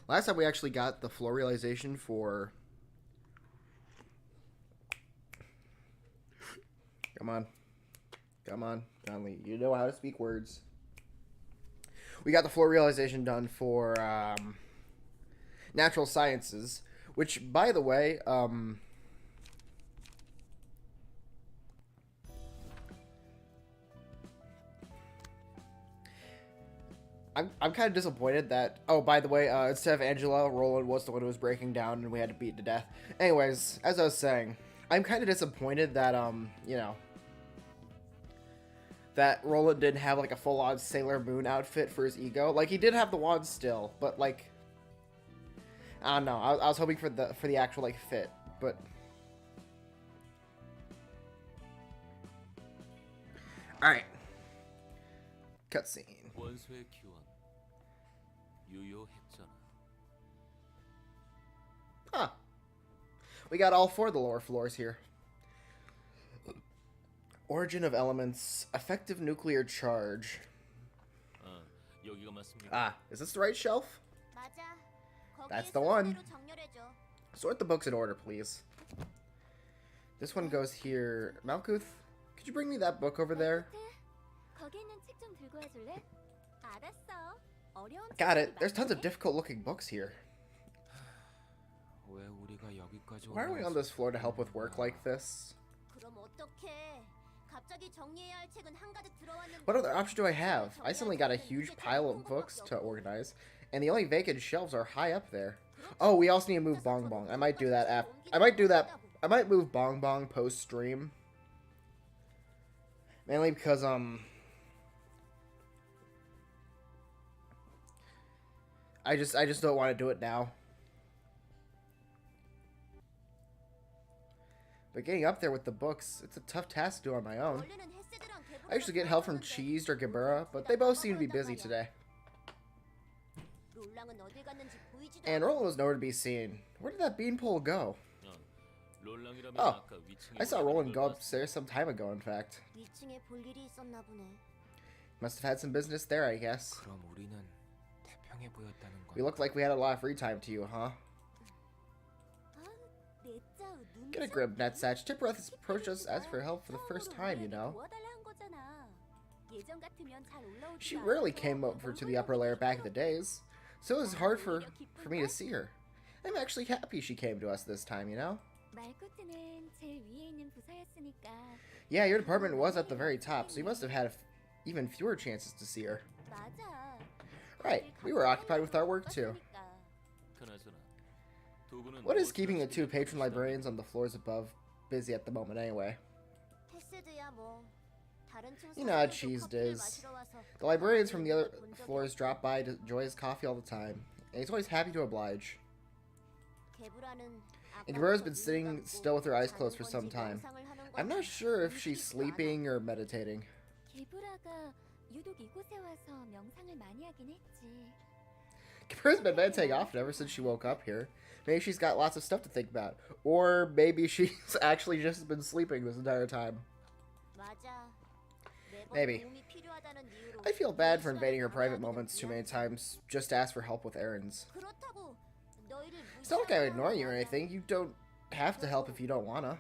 Last time we actually got the floor realization for... Come on. Come on, Conley. You know how to speak words. We got the floor realization done for natural sciences, which, by the way, I'm kind of disappointed that... Oh, by the way, instead of Angela, Roland was the one who was breaking down and we had to beat to death. Anyways, as I was saying, I'm kind of disappointed that, you know, that Roland didn't have, like, a full-on Sailor Moon outfit for his ego. Like, he did have the wand still, but, like... I don't know. I was hoping for the actual, like, fit, but... Alright. Cutscene. Huh. We got all 4 of the lower floors here. Origin of elements. Effective nuclear charge. Ah, is this the right shelf? That's the one. Sort the books in order, please. This one goes here. Malkuth, could you bring me that book over there? Got it. There's tons of difficult-looking books here. Why are we on this floor to help with work like this? What other option do I have? I suddenly got a huge pile of books to organize, and the only vacant shelves are high up there. Oh, we also need to move Bong Bong. I might do that I might move Bong Bong post-stream. Mainly because, I just don't want to do it now. But getting up there with the books, it's a tough task to do on my own. I usually get help from Cheese or Gibera, but they both seem to be busy today. And Roland was nowhere to be seen. Where did that beanpole go? Oh, I saw Roland go upstairs some time ago, in fact. Must have had some business there, I guess. We looked like we had a lot of free time to you, huh? Get a grip, Netsatch. Tipworth has approached us as for help for the first time, you know. She rarely came over to the upper layer back in the days, so it was hard for me to see her. I'm actually happy she came to us this time, you know? Yeah, your department was at the very top, so you must have had even fewer chances to see her. Right, we were occupied with our work too. What is keeping the 2 patron librarians on the floors above busy at the moment anyway? You know how Cheese is. The librarians from the other floors drop by to enjoy his coffee all the time, and he's always happy to oblige. And Gebura's been sitting still with her eyes closed for some time. I'm not sure if she's sleeping or meditating. Gebura's been meditating often ever since she woke up here. Maybe she's got lots of stuff to think about. Or maybe she's actually just been sleeping this entire time. Maybe. I feel bad for invading her private moments too many times just to ask for help with errands. It's not like I'm ignoring you or anything. You don't have to help if you don't wanna.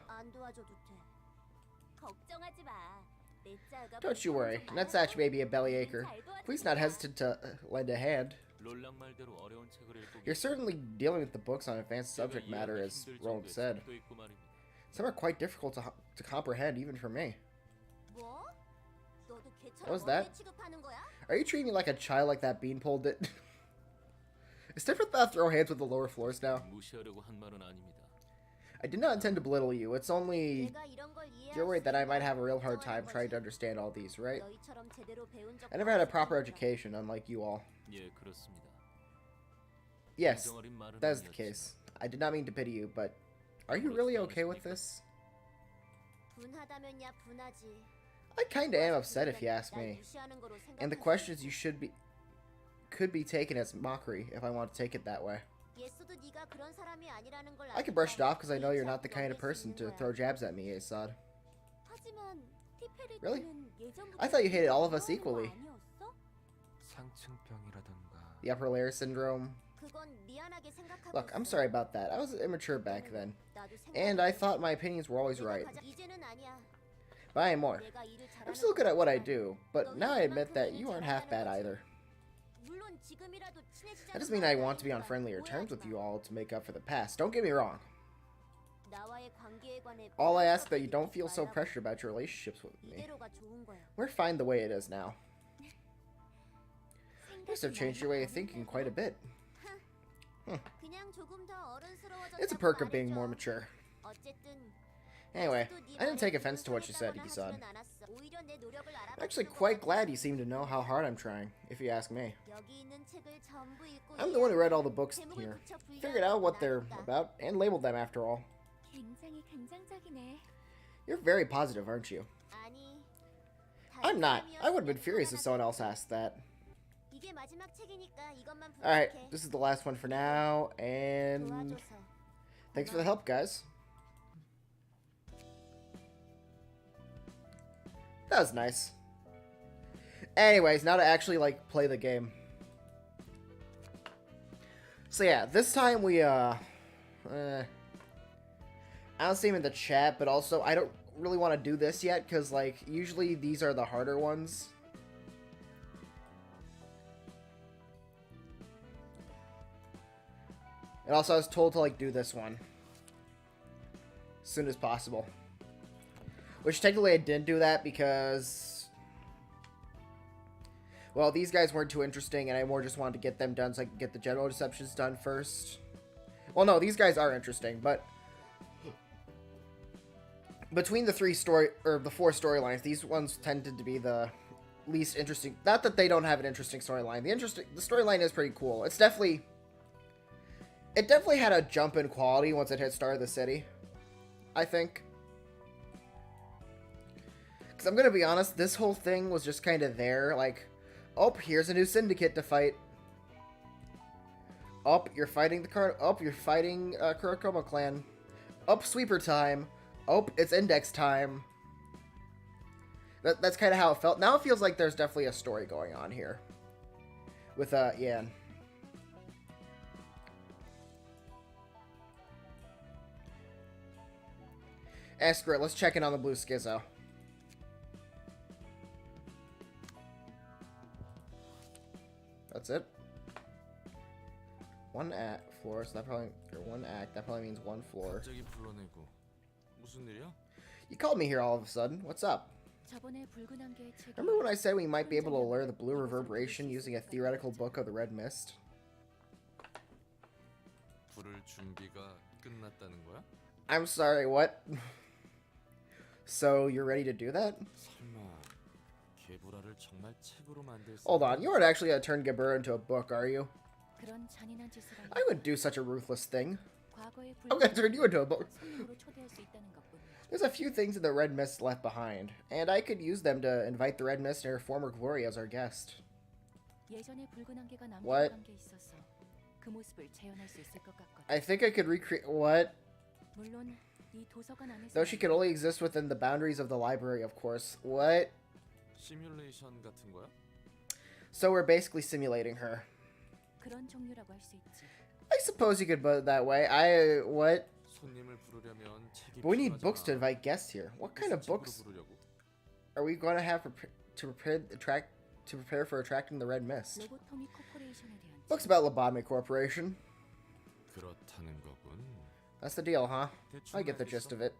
Don't you worry. Netsatch may be a bellyacre. Please not hesitate to lend a hand. You're certainly dealing with the books on advanced subject matter, as Roland said. Some are quite difficult to comprehend, even for me. What was that? Are you treating me like a child like that beanpole did? Is different that throw hands with the lower floors now? I did not intend to belittle you. It's only... You're worried that I might have a real hard time trying to understand all these, right? I never had a proper education, unlike you all. Yes, that is the case. I did not mean to pity you, but... Are you really okay with this? I kinda am upset if you ask me. And the questions you could be taken as mockery if I want to take it that way. I can brush it off because I know you're not the kind of person to throw jabs at me, Asad. Really? I thought you hated all of us equally. The upper layer syndrome, Look, I'm sorry about that. I was immature back then. And I thought my opinions were always right. But I am more. I'm still good at what I do, but now I admit that you aren't half bad either. That doesn't mean I want to be on friendlier terms with you all to make up for the past. Don't get me wrong. All I ask that you don't feel so pressured about your relationships with me. We're fine the way it is now. You must have changed your way of thinking quite a bit. It's a perk of being more mature. Anyway, I didn't take offense to what you said, Isan. I'm actually quite glad you seem to know how hard I'm trying, if you ask me. I'm the one who read all the books here, figured out what they're about, and labeled them after all. You're very positive, aren't you? I'm not. I would have been furious if someone else asked that. Alright, this is the last one for now, and thanks for the help, guys. That was nice. Anyways, now to actually, like, play the game. So yeah, this time we, I don't see him in the chat, but also I don't really want to do this yet, because, like, usually these are the harder ones. And also I was told to, like, do this one as soon as possible. Which technically I didn't do that because, well, these guys weren't too interesting and I more just wanted to get them done so I could get the general deceptions done first. Well, no, these guys are interesting, but between the the four storylines, these ones tended to be the least interesting. Not that they don't have an interesting storyline. The storyline is pretty cool. It definitely had a jump in quality once it hit Star of the City, I think. Because I'm going to be honest, this whole thing was just kind of there, like, oh, here's a new syndicate to fight. Oh, you're fighting Kurokoma clan. Oh, sweeper time. Oh, it's index time. That's kind of how it felt. Now it feels like there's definitely a story going on here. With, Yan. Screw it, let's check in on the Blue Schizo. That's it. One floor, so that probably, or one act, that probably means one floor. You called me here all of a sudden. What's up? Remember when I said we might be able to lure the blue reverberation using a theoretical book of the red mist? I'm sorry, what? So you're ready to do that? Hold on, you aren't actually gonna turn Gebura into a book, are you? I wouldn't do such a ruthless thing. I'm gonna turn you into a book. There's a few things in the Red Mist left behind, and I could use them to invite the Red Mist and her former glory as our guest. What? I think I could recreate... What? Though she could only exist within the boundaries of the library, of course. What? So we're basically simulating her. I suppose you could put it that way. What? But we need books to invite guests here. What kind of books are we going to have to prepare for attracting the Red Mist? Books about Lobotomy Corporation. That's the deal, huh? I get the gist of it.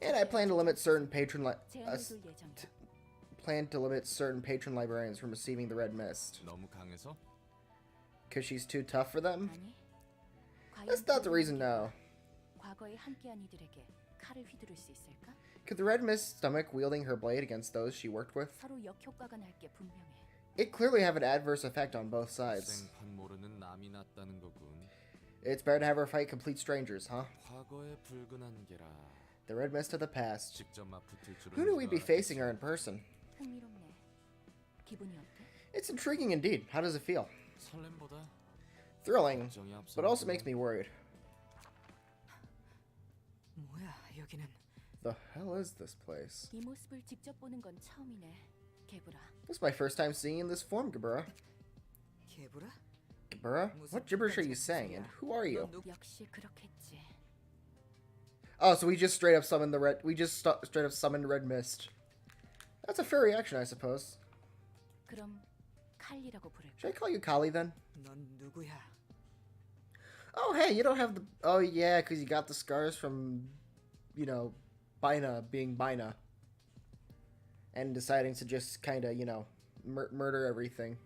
And I plan to limit certain patron librarians from receiving the Red Mist. Because she's too tough for them? That's not the reason, no. Could the Red Mist stomach wielding her blade against those she worked with? It clearly have an adverse effect on both sides. It's better to have her fight complete strangers, huh? The Red Mist of the past. Who knew we'd be facing her in person? It's intriguing indeed. How does it feel? Thrilling, but also makes me worried. The hell is this place? This is my first time seeing you in this form, Gebura. Gebura? What gibberish are you saying, and who are you? Oh, so we just straight up summoned the red... We just straight up summoned Red Mist. That's a fair reaction, I suppose. Should I call you Kali, then? Oh, hey, you don't have the... Oh, yeah, because you got the scars from, you know, Bina being Bina. And deciding to just kind of, you know, murder everything.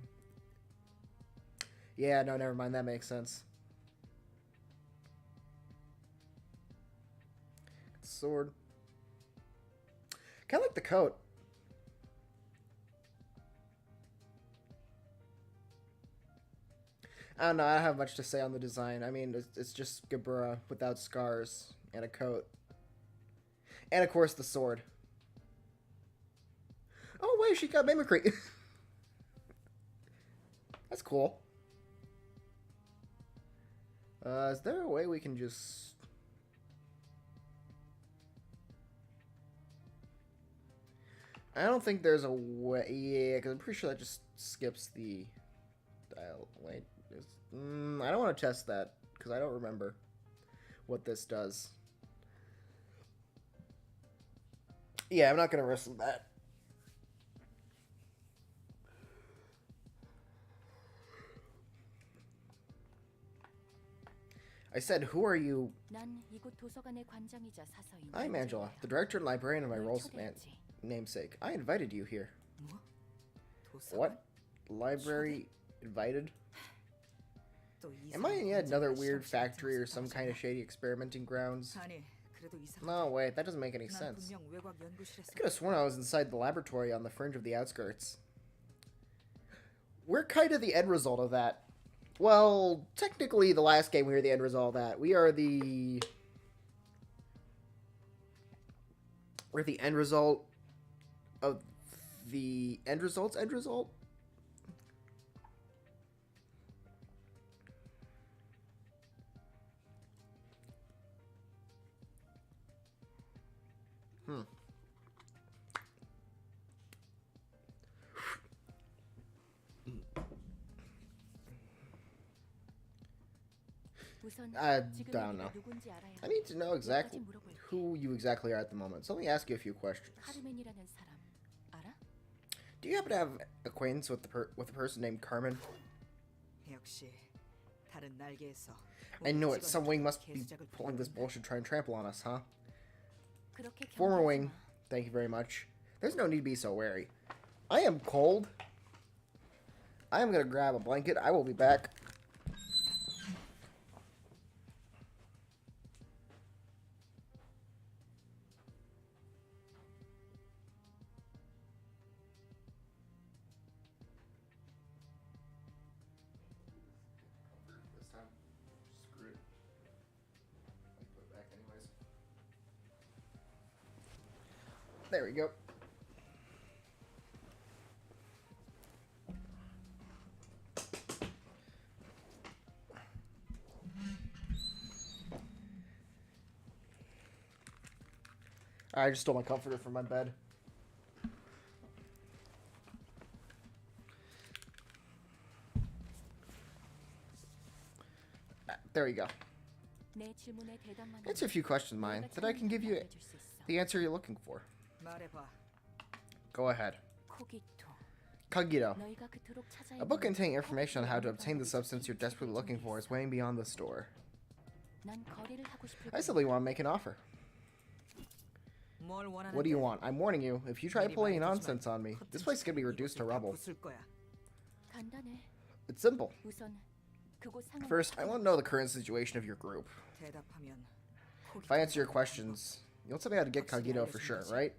Yeah, no, never mind. That makes sense. Sword. Kind of like the coat. I don't know. I don't have much to say on the design. I mean, it's just Gebura without scars and a coat. And, of course, the sword. Oh, wait, she got mimicry. That's cool. Is there a way we can just... I don't think there's a way... Yeah, because I'm pretty sure that just skips the dial. Wait. I don't want to test that, because I don't remember what this does. Yeah, I'm not going to risk that. I said, who are you? I'm Angela, the director and librarian of my role's namesake. I invited you here. What? Library invited? Am I in yet another weird factory or some kind of shady experimenting grounds? No, wait, that doesn't make any sense. I could have sworn I was inside the laboratory on the fringe of the outskirts. We're kind of the end result of that. Well, technically the last game we were the end result of that. We're the end result of the end result's end result? I don't know. I need to know exactly who you exactly are at the moment, so let me ask you a few questions. Do you happen to have acquaintance with a person named Carmen? I know it. Some wing must be pulling this bullshit to try and trample on us, huh? Former wing, thank you very much. There's no need to be so wary. I am cold. I am gonna grab a blanket. I will be back. There we go. I just stole my comforter from my bed. There you go. Answer a few questions, mine, that I can give you the answer you're looking for. Go ahead. Kagito. A book containing information on how to obtain the substance you're desperately looking for is waiting beyond the store. I simply want to make an offer. What do you want? I'm warning you, if you try pulling nonsense on me, this place is going to be reduced to rubble. It's simple. First, I want to know the current situation of your group. If I answer your questions, you'll tell me how to get Kagito for sure, right?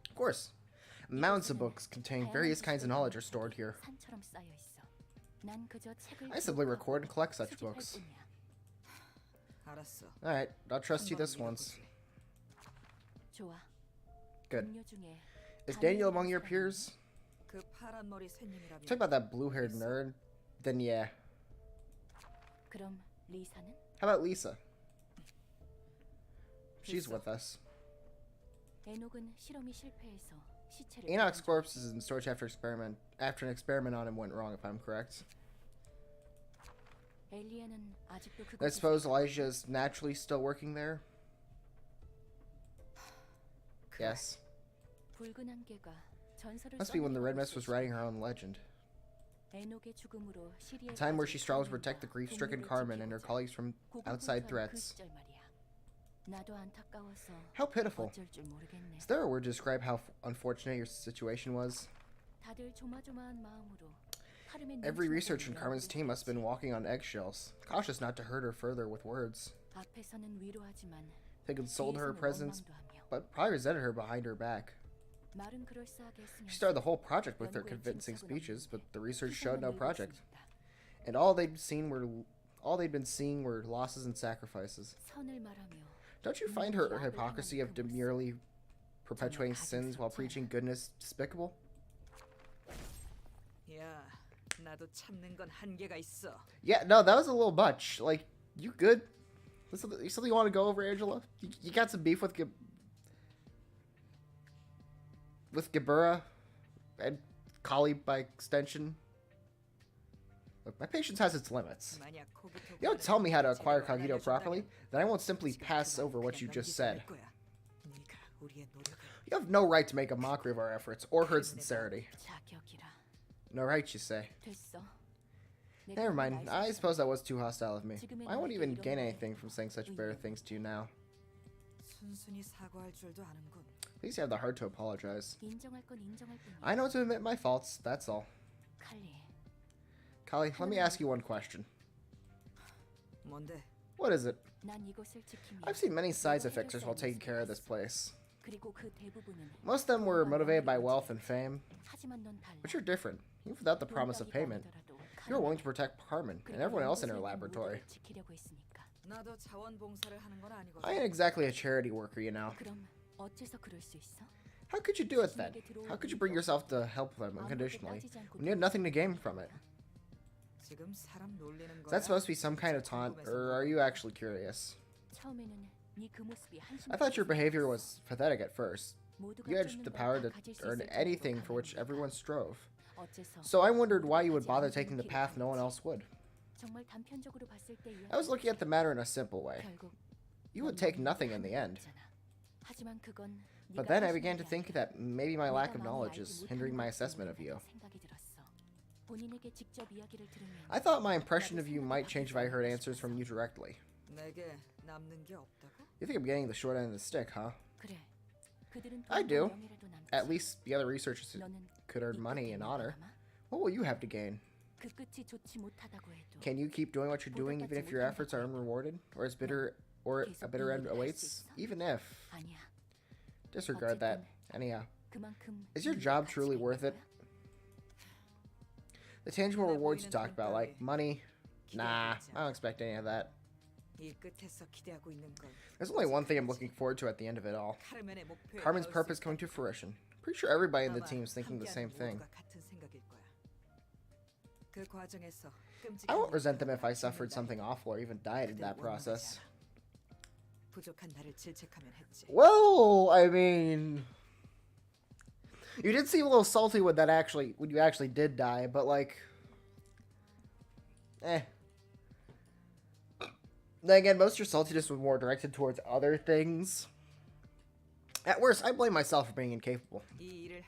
Of course. Mounds of books containing various kinds of knowledge are stored here. I simply record and collect such books. Alright, I'll trust you this once. Good. Is Daniel among your peers? Talk about that blue-haired nerd? Then yeah. How about Lisa? She's with us. Enoch's corpse is in storage after an experiment on him went wrong, if I'm correct. I suppose Elijah's naturally still working there? Yes. Must be when the Red Mist was writing her own legend. A time where she struggles to protect the grief-stricken Carmen and her colleagues from outside threats. How pitiful. Is there a word to describe how unfortunate your situation was? Every researcher in Carmen's team must have been walking on eggshells, cautious not to hurt her further with words. They consoled her presence, but probably resented her behind her back. She started the whole project with their convincing speeches, but the research showed no project. And all they'd been seeing were losses and sacrifices. Don't you find her hypocrisy of demurely perpetuating sins while preaching goodness despicable? Yeah, no, that was a little much. Like, you good? Something you want to go over, Angela? You got some beef with Gabura and Kali by extension? Look, my patience has its limits. You don't tell me how to acquire Cogito properly, then I won't simply pass over what you just said. You have no right to make a mockery of our efforts, or her sincerity. No right, you say. Never mind, I suppose that was too hostile of me. I won't even gain anything from saying such bitter things to you now. At least you have the heart to apologize. I know to admit my faults, that's all. Kali, let me ask you one question. What is it? I've seen many sides fixers while taking care of this place. Most of them were motivated by wealth and fame. But you're different. Even without the promise of payment, you're willing to protect Carmen and everyone else in her laboratory. I ain't exactly a charity worker, you know. How could you do it then? How could you bring yourself to help them unconditionally when you had nothing to gain from it? Is that supposed to be some kind of taunt, or are you actually curious? I thought your behavior was pathetic at first. You had the power to earn anything for which everyone strove. So I wondered why you would bother taking the path no one else would. I was looking at the matter in a simple way. You would take nothing in the end. But then I began to think that maybe my lack of knowledge is hindering my assessment of you. I thought my impression of you might change if I heard answers from you directly. You think I'm getting the short end of the stick, huh? I do. At least the other researchers could earn money and honor. What will you have to gain? Can you keep doing what you're doing even if your efforts are unrewarded? Or a bitter end awaits? Even if... Disregard that. Anyhow. Is your job truly worth it? The tangible rewards you talked about, like money? Nah, I don't expect any of that. There's only one thing I'm looking forward to at the end of it all. Carmen's purpose coming to fruition. Pretty sure everybody in the team is thinking the same thing. I won't resent them if I suffered something awful or even died in that process. Well, I mean... You did seem a little salty when you actually did die, but like... Then again, most of your saltiness was more directed towards other things. At worst, I blame myself for being incapable. The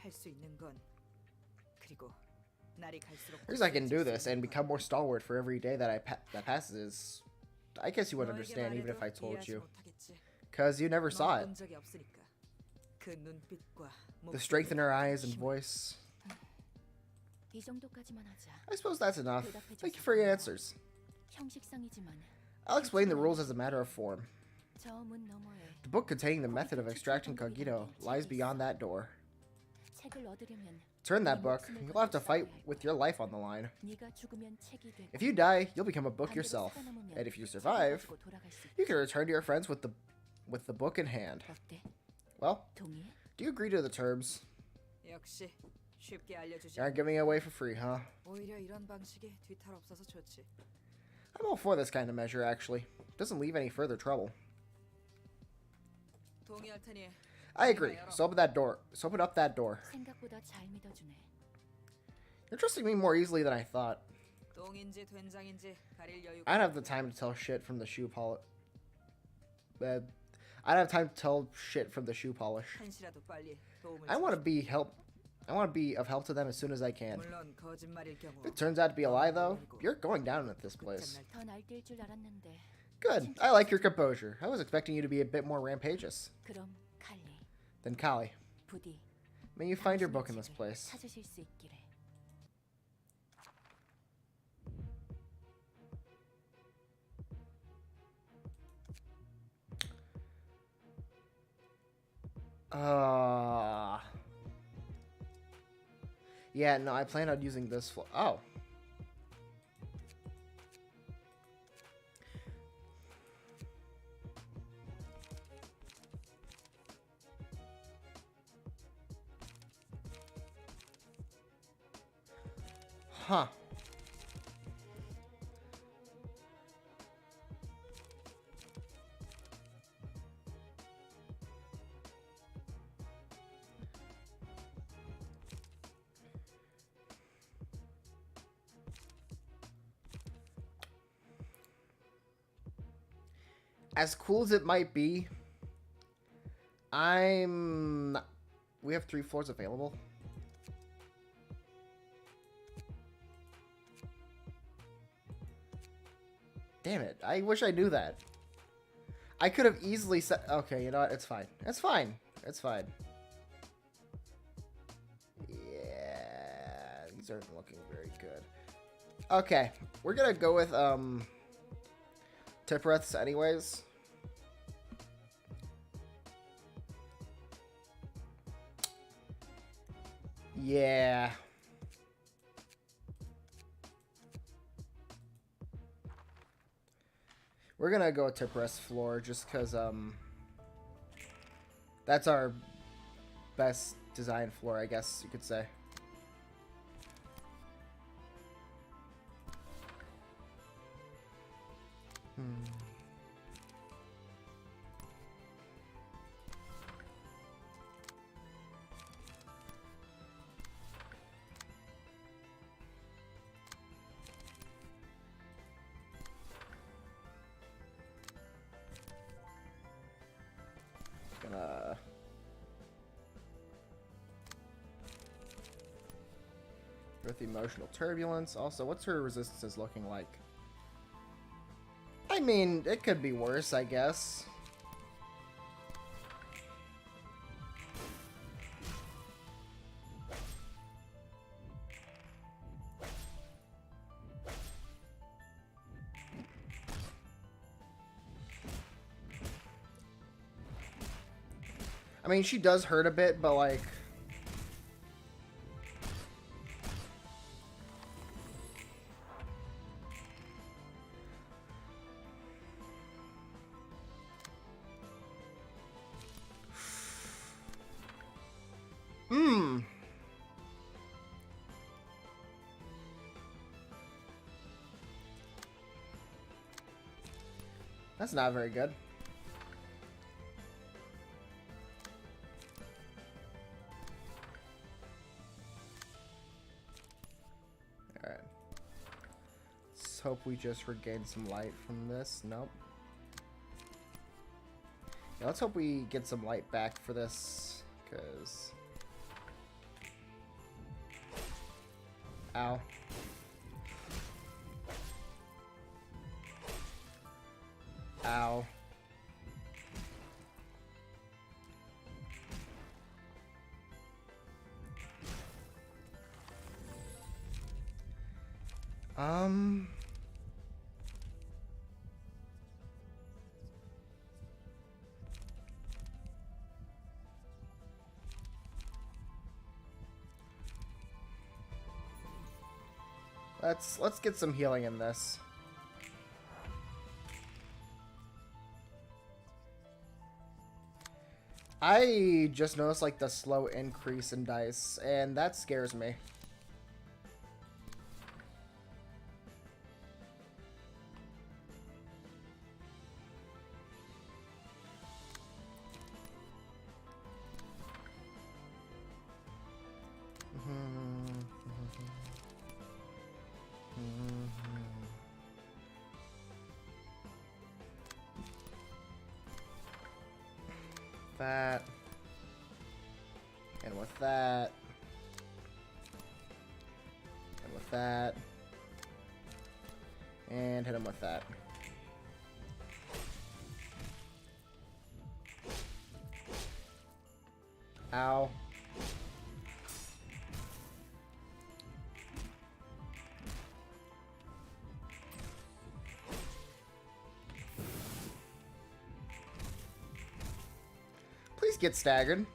reason I can do this and become more stalwart for every day that that passes is... I guess you would understand even if I told you. Because you never saw it. The strength in her eyes and voice. I suppose that's enough. Thank you for your answers. I'll explain the rules as a matter of form. The book containing the method of extracting Cogito lies beyond that door. Turn that book, you'll have to fight with your life on the line. If you die, you'll become a book yourself. And if you survive, you can return to your friends with the book in hand. Well, do you agree to the terms? You aren't giving it away for free, huh? I'm all for this kind of measure, actually. It doesn't leave any further trouble. I agree. So open that door. So open up that door. You're trusting me more easily than I thought. I don't have the time to tell shit from the shoe polish. I don't have time to tell shit from the shoe polish. I want to be of help to them as soon as I can. If it turns out to be a lie, though, you're going down at this place. Good. I like your composure. I was expecting you to be a bit more rampageous. Then Kali, may you find your book in this place. Yeah, no, I plan on using this floor. Oh. Huh. As cool as it might be, we have 3 floors available. Damn it. I wish I knew that. I could have easily said... Okay, you know what? It's fine. It's fine. It's fine. Yeah, these aren't looking very good. Okay, we're gonna go with, Tippereths anyways. Yeah. We're gonna go Tippereth's floor just because, that's our best design floor, I guess you could say. With emotional turbulence. Also, what's her resistances looking like? I mean, it could be worse, I guess. I mean, she does hurt a bit, but like... That's not very good. Alright. Let's hope we just regain some light from this. Nope. Yeah, let's hope we get some light back for this, because... Ow. Ow. Let's get some healing in this. I just noticed like the slow increase in dice, and that scares me. that. And with that. And with that. And hit him with that. Ow. Please get staggered.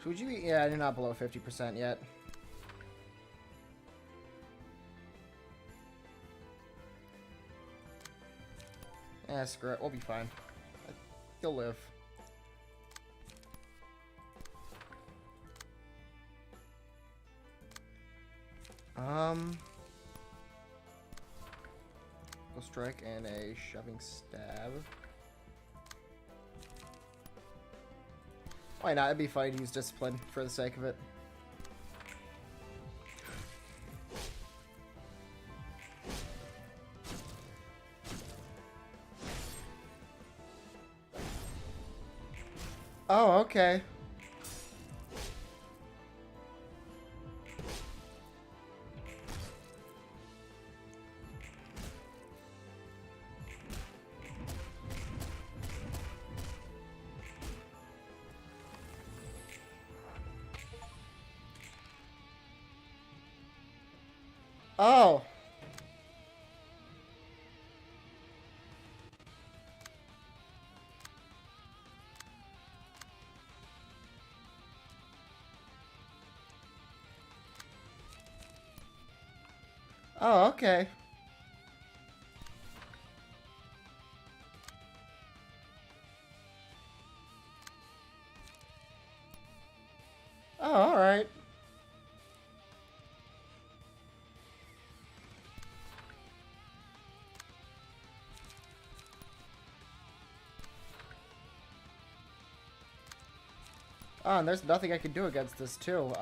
Would you be? Yeah, you're not below 50% yet. Yeah, screw it. We'll be fine. You'll live. Go strike and a shoving stab. Why not? It'd be fine to use discipline for the sake of it. Oh, okay. Oh. Oh, okay. Oh, alright. Oh, and there's nothing I can do against this too.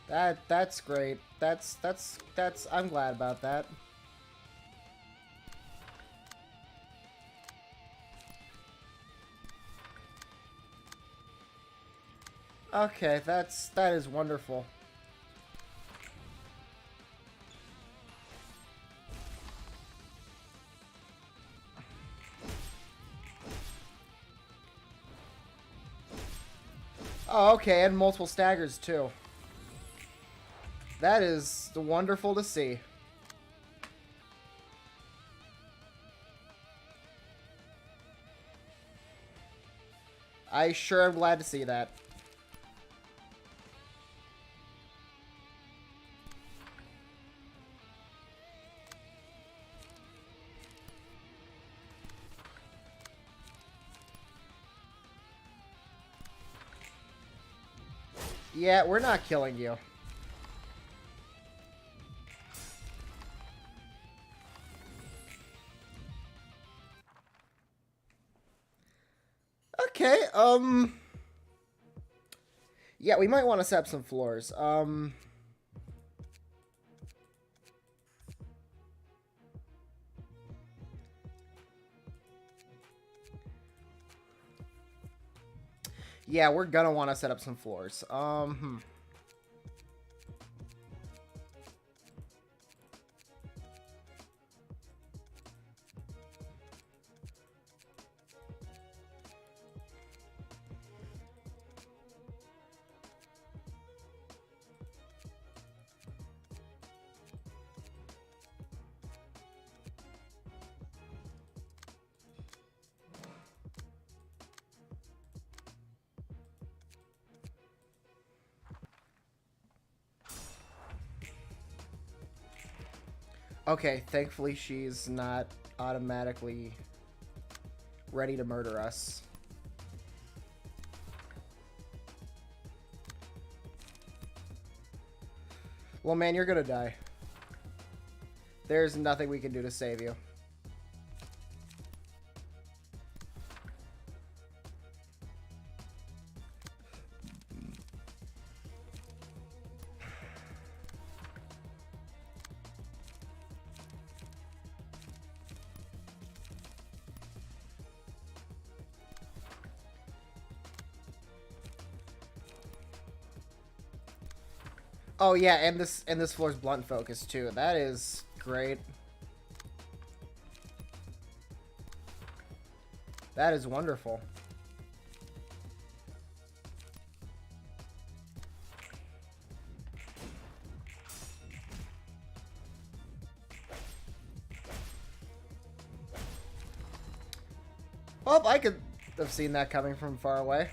That's great. That's I'm glad about that. Okay, that is wonderful. Oh, okay, and multiple staggers too. That is wonderful to see. I sure am glad to see that. Yeah, we're not killing you. Okay, yeah, we might want to set up some floors. Yeah, we're gonna want to set up some floors. Okay, thankfully she's not automatically ready to murder us. Well, man, you're gonna die. There's nothing we can do to save you. Oh yeah, and this floor's blunt focus too. That is great. That is wonderful. Oh, I could have seen that coming from far away.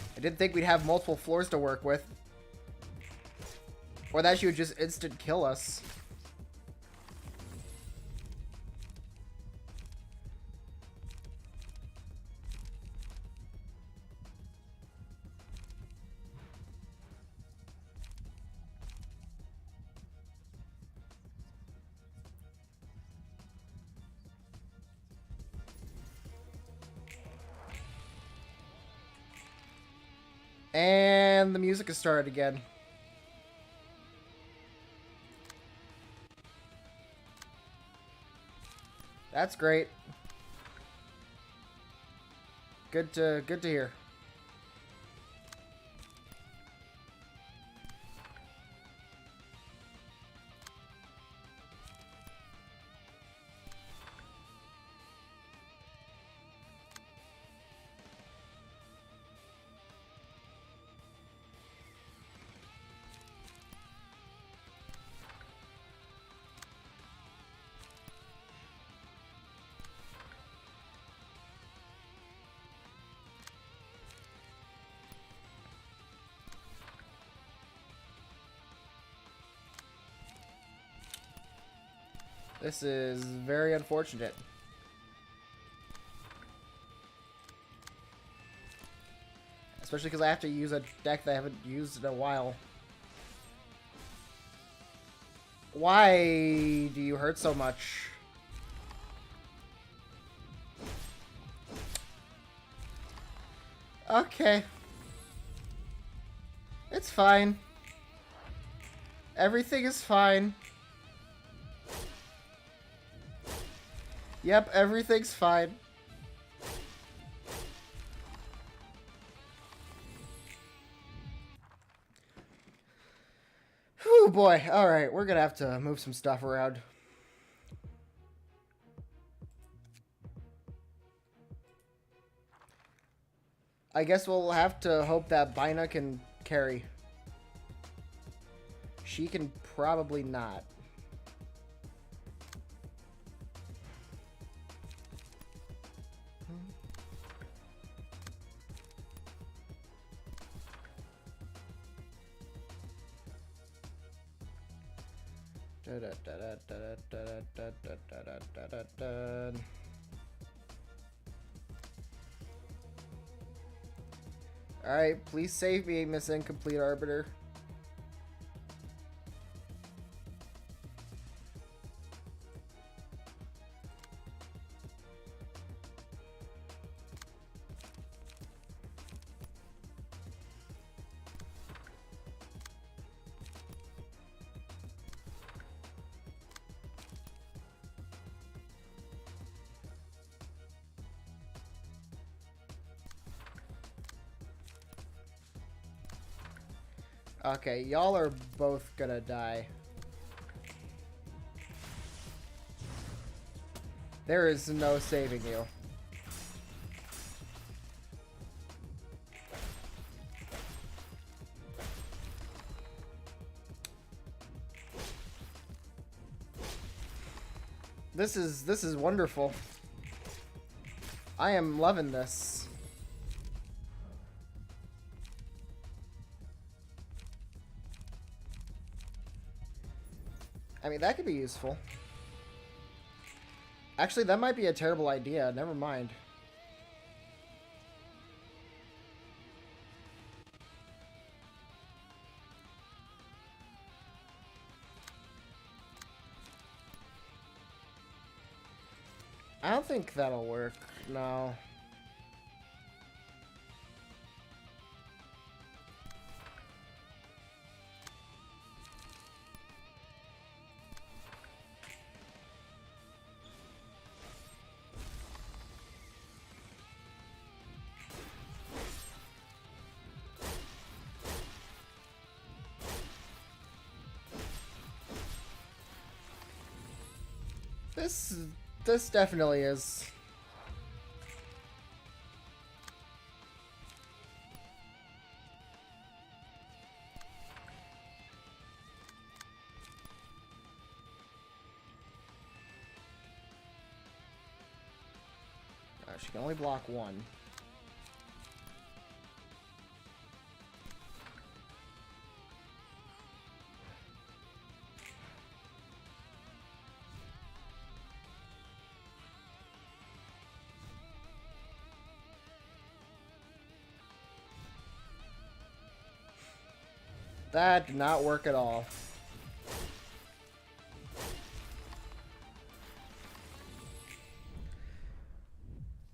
I didn't think we'd have multiple floors to work with. Or that she would just instant kill us. And the music has started again. That's great. Good to hear. This is very unfortunate. Especially because I have to use a deck that I haven't used in a while. Why do you hurt so much? Okay. It's fine. Everything is fine. Yep, everything's fine. Whew, boy. Alright, we're gonna have to move some stuff around. I guess we'll have to hope that Bina can carry. She can probably not. Alright, please save me, Miss Incomplete Arbiter. Okay, y'all are both gonna die. There is no saving you. This is wonderful. I am loving this. I mean, that could be useful. Actually, that might be a terrible idea. Never mind. I don't think that'll work. No. This definitely is. She can only block one. That did not work at all.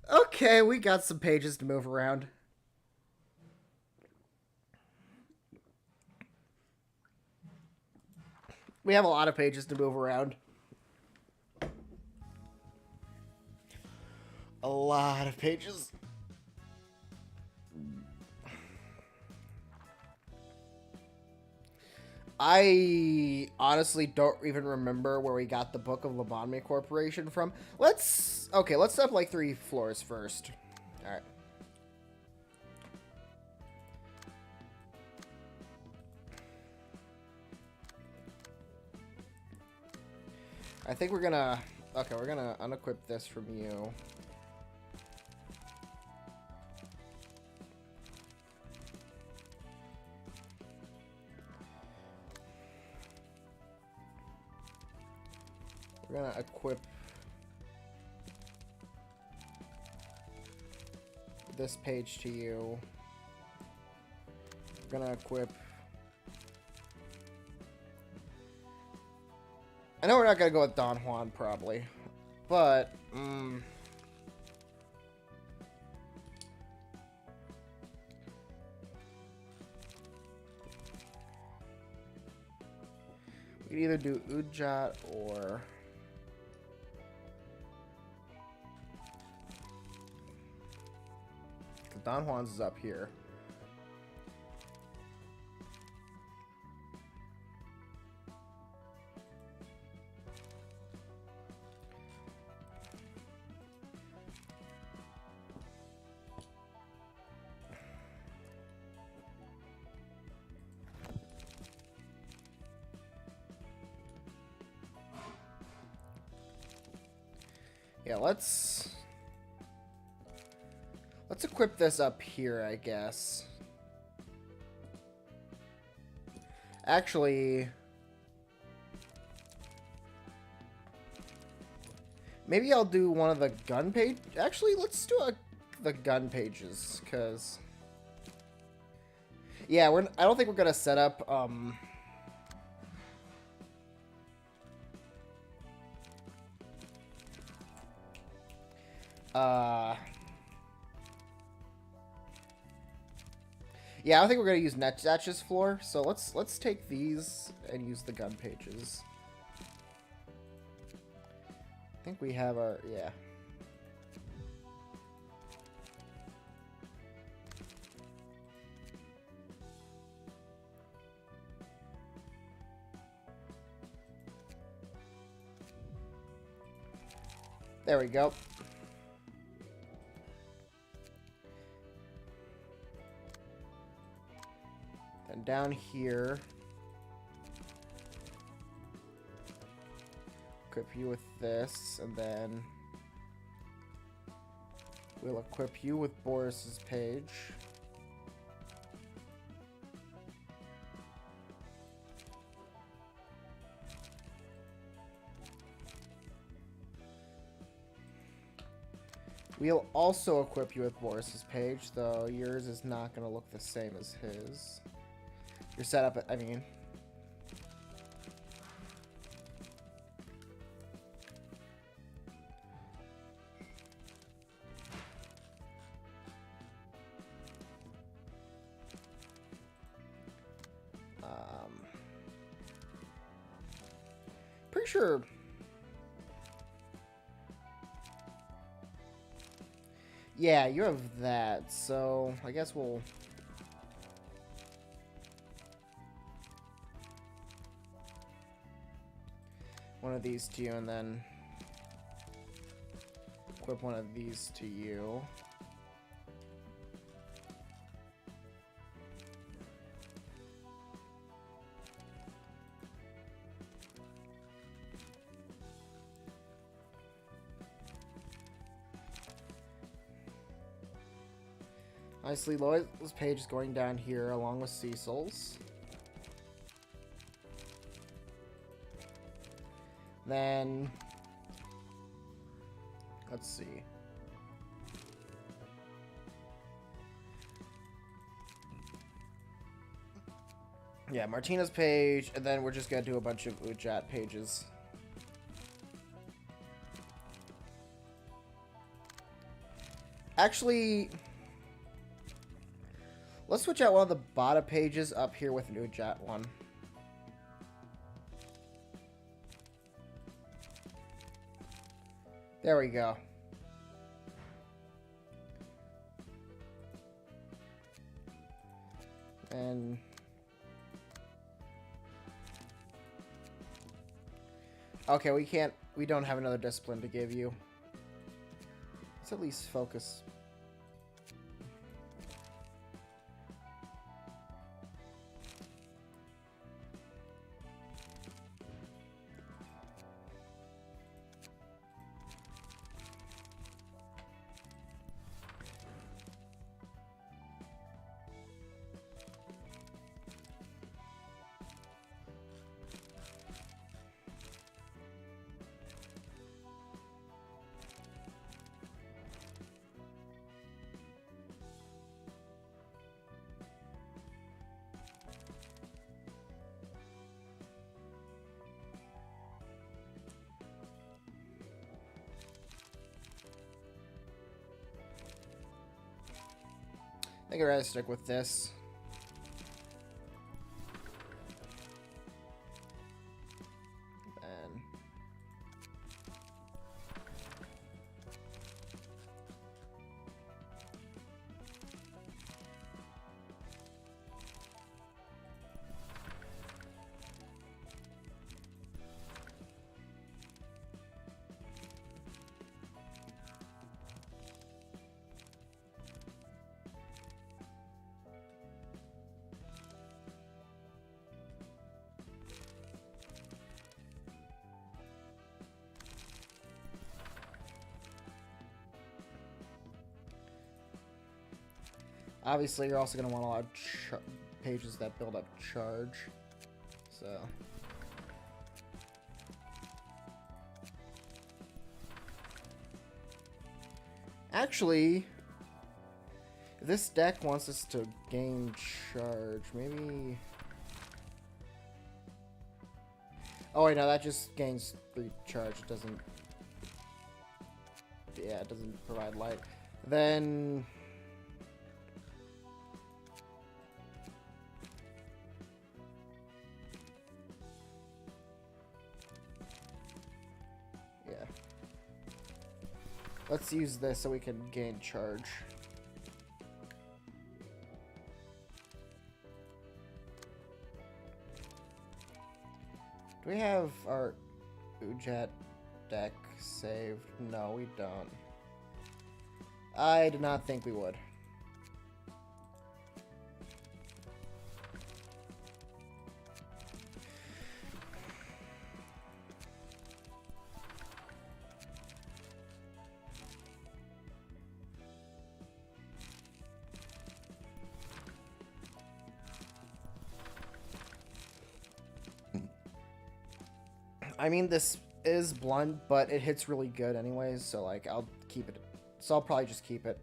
Okay, we got some pages to move around. We have a lot of pages to move around. A lot of pages. I honestly don't even remember where we got the Book of Lobotomy Corporation from. Let's step like 3 floors first. Alright. I think we're gonna unequip this from you. We're gonna equip this page to you. We're gonna equip. I know we're not gonna go with Don Juan probably, but we can either do Ujat or Don Juan's is up here. Yeah, let's equip this up here, I guess. Actually, maybe I'll do one of the gun page. Actually, let's do the gun pages, cause yeah, I don't think we're gonna set up yeah, I don't think we're gonna use Netjatch's floor, so let's take these and use the gun pages. I think we have our yeah. There we go. And down here, equip you with this, and then we'll equip you with Boris's page. We'll also equip you with Boris's page, though yours is not going to look the same as his. Your setup, I mean. Pretty sure. Yeah, you have that, so I guess we'll... one of these to you, and then equip one of these to you. Nicely, Lois's page is going down here along with Cecil's. Then, let's see. Yeah, Martina's page, and then we're just gonna do a bunch of Ujat pages. Actually, let's switch out one of the Bada pages up here with an Ujat one. There we go. And okay, we don't have another discipline to give you. Let's at least focus. I think I'd rather stick with this. And obviously, you're also going to want a lot of pages that build up charge. So, actually, if this deck wants us to gain charge, maybe. Oh wait, no, that just gains 3 charge. It doesn't. Yeah, it doesn't provide light. Then. Let's use this so we can gain charge. Do we have our Ujat deck saved? No, we don't. I did not think we would. I mean, this is blunt, but it hits really good anyways, so, like, I'll keep it So I'll probably just keep it.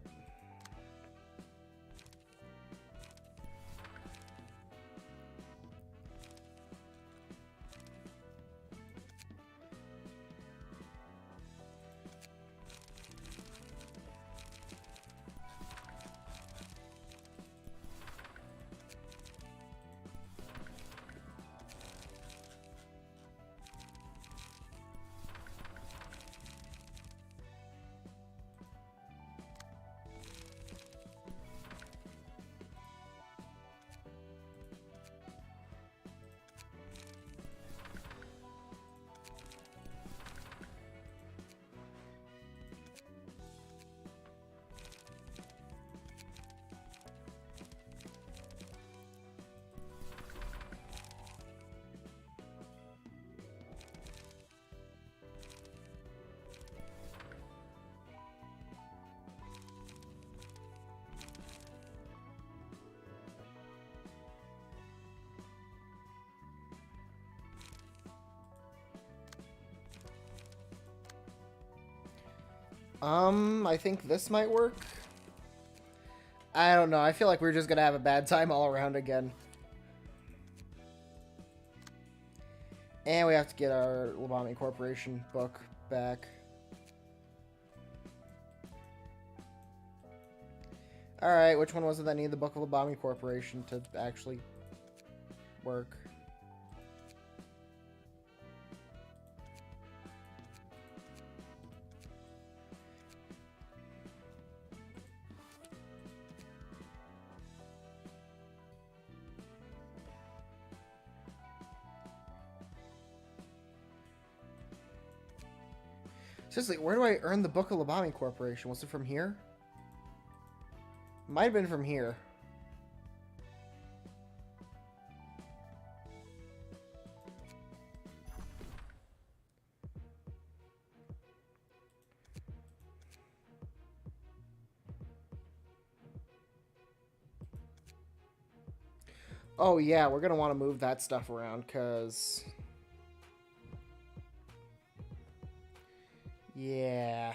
I think this might work. I don't know. I feel like we're just gonna have a bad time all around again. And we have to get our Labami Corporation book back. Alright, which one was it that needed the Book of Labami Corporation to actually work? Seriously, where do I earn the Book of Labami Corporation? Was it from here? Might have been from here. Oh yeah, we're gonna want to move that stuff around, because... yeah...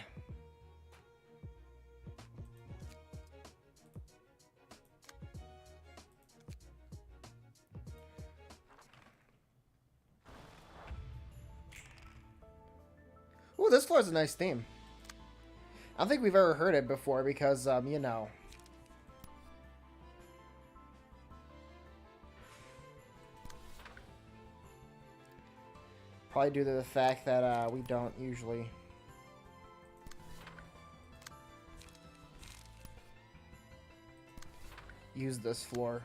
Ooh, this floor is a nice theme. I don't think we've ever heard it before because, you know. Probably due to the fact that we don't usually use this floor.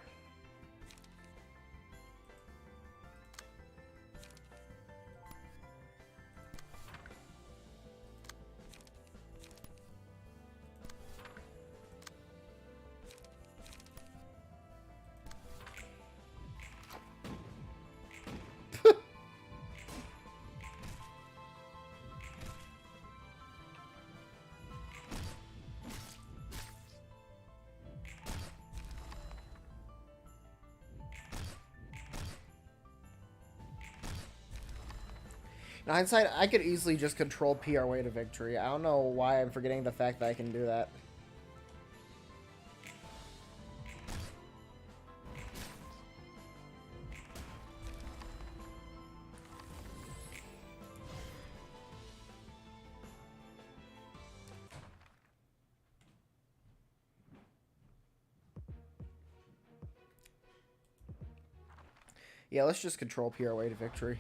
In hindsight, I could easily just control P our way to victory. I don't know why I'm forgetting the fact that I can do that. Yeah, let's just control P our way to victory.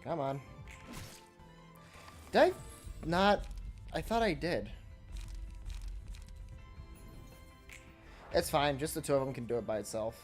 Come on. Did I not? I thought I did. It's fine. Just the two of them can do it by itself.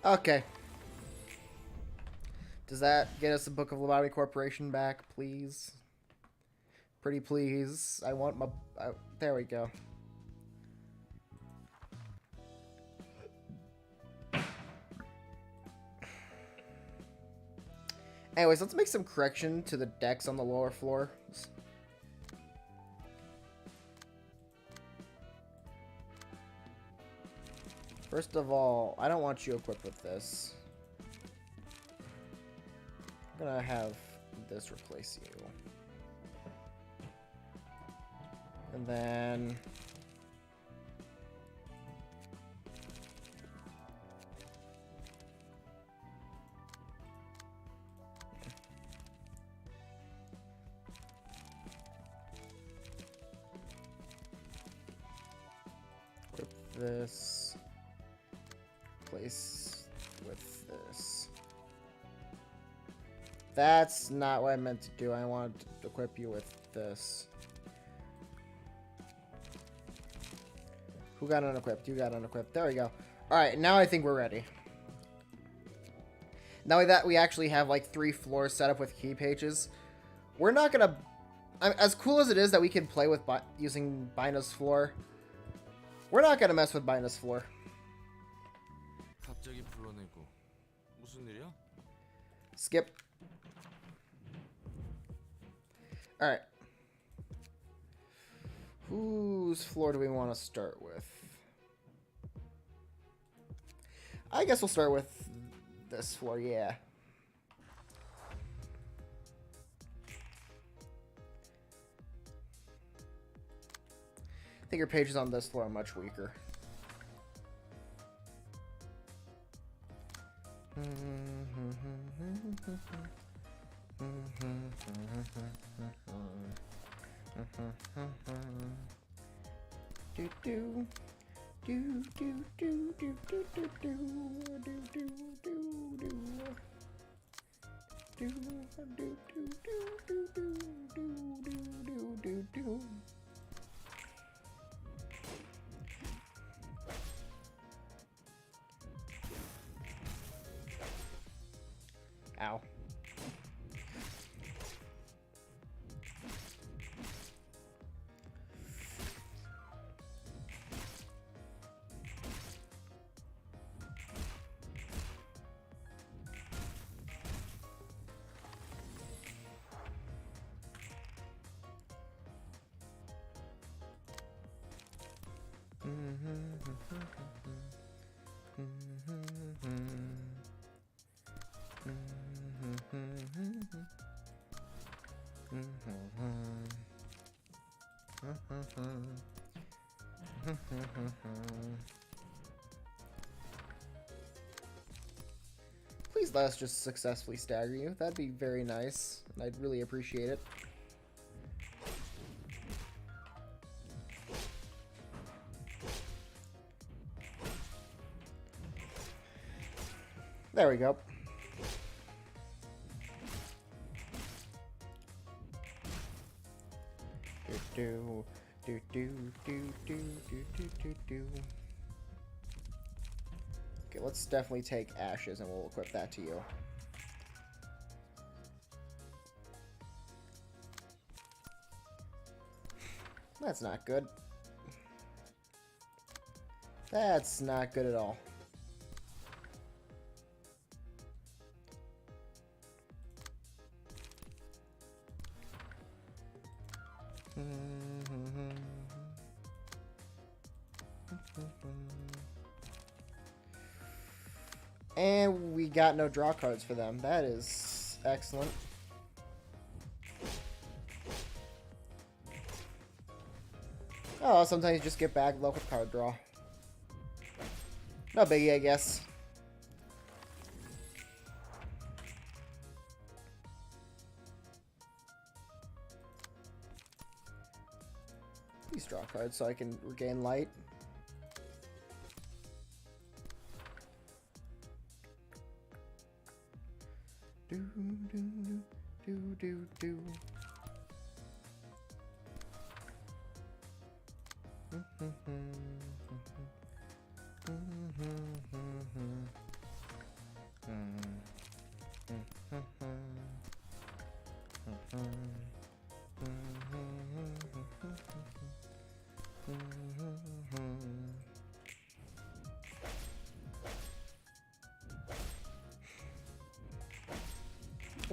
Okay. Does that get us the Book of Lobotomy Corporation back, please? Pretty please. I want my... there we go. Anyways, let's make some correction to the decks on the lower floor. First of all, I don't want you equipped with this. I'm gonna have this replace you. And then... equip this. Place with this. That's not what I meant to do. I wanted to equip you with this. Who got unequipped? You got unequipped. There we go. Alright, now I think we're ready. Now that we actually have like 3 floors set up with key pages, we're not gonna... as cool as it is that we can play with using Bina's floor, we're not gonna mess with Bina's floor. Skip. Alright. Whose floor do we want to start with? I guess we'll start with this floor, yeah. I think your pages on this floor are much weaker. Ow. Please let us just successfully stagger you. That'd be very nice, and I'd really appreciate it. There we go. Do do do do do do do do do. Okay, let's definitely take ashes and we'll equip that to you. That's not good. That's not good at all. And we got no draw cards for them. That is excellent. Oh, sometimes you just get bad luck with card draw. No biggie, I guess. Please draw cards so I can regain light. Do do do do do.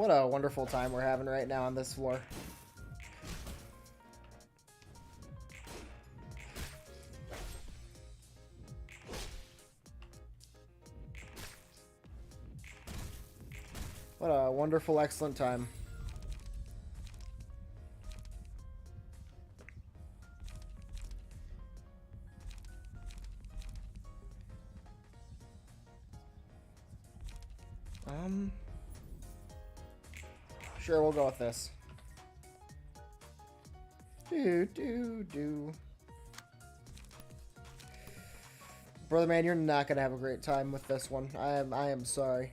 What a wonderful time we're having right now on this floor. What a wonderful, excellent time. Sure, we'll go with this. Brother man, you're not gonna have a great time with this one. I am sorry.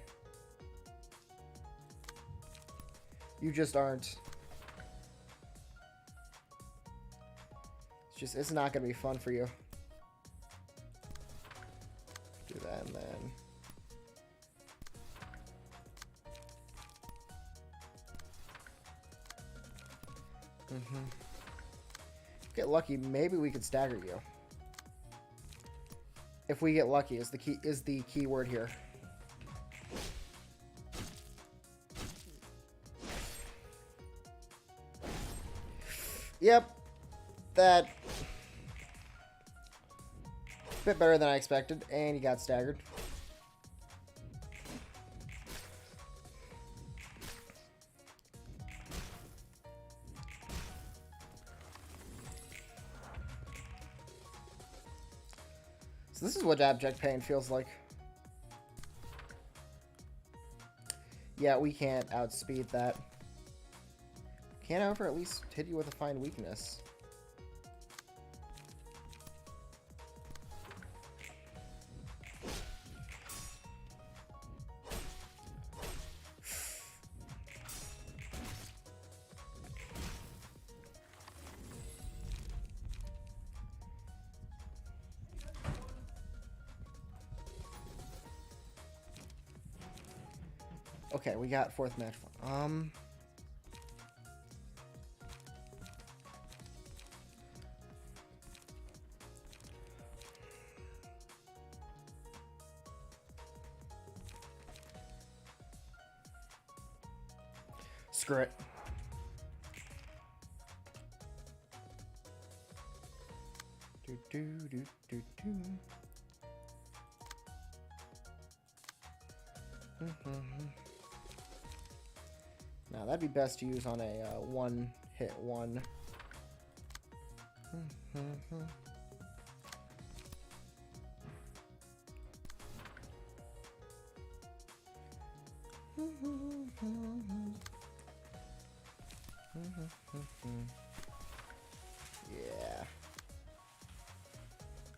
You just aren't. It's not gonna be fun for you. Do that and then. Get lucky, maybe we could stagger you. If we get lucky is the key word here. Yep. That bit better than I expected, and he got staggered. So this is what abject pain feels like. Yeah, we can't outspeed that. Can, however, at least hit you with a fine weakness. Okay, we got fourth match. Screw it. Now that'd be best to use on a one-hit one. Yeah.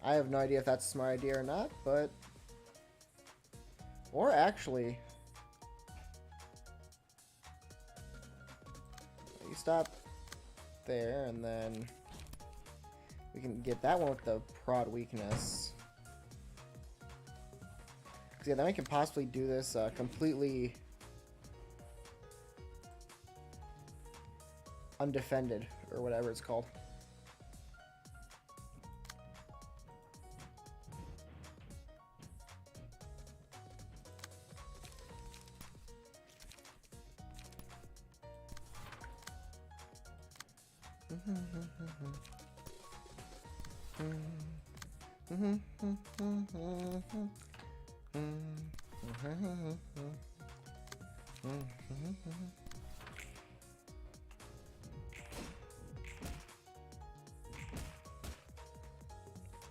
I have no idea if that's a smart idea or not, but... Or actually... You stop there, and then... We can get that one with the prod weakness. Because yeah, then we can possibly do this completely... undefended, or whatever it's called.